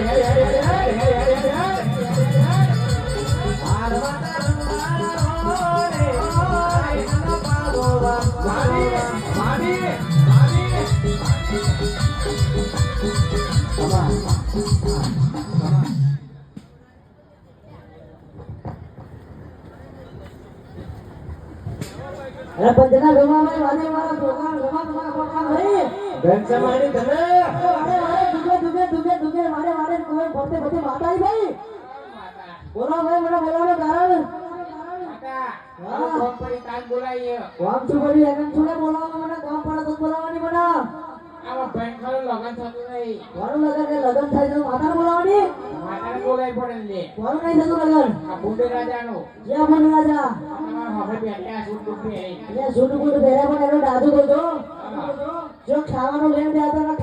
અરે પંચના ગમાવાય વાને વાળા પ્રોગ્રામ ગમા પ્રોગ્રામ ભાઈ બેનસે મારી તમે દુગે વાડે કોઈ ફરતે ફરતે માતા આવી ભાઈ બોલો ભાઈ મને બોલાવવાનું કારણ માતા કોમ પડી કાલ બોલાઈએ કોમ છું પડી એકમ છુલે બોલાવવા મને કોમ પડે તો બોલાવવાની મને આમાં બેનખાનો લગન થતું નહીં કોનું લગન થાય તો માતાને બોલાવવાની માતાને બોલાઈ પડે લે કોનું નહીં થતું લગન આ બુંડે રાજાનો જે બોલ રાજા તમારા હવે બેઠા સૂટ પહેરે એ સૂટ બૂટ પહેરે પણ એનો દાદુ બોલજો જો ખાવાનું લેણ દેતા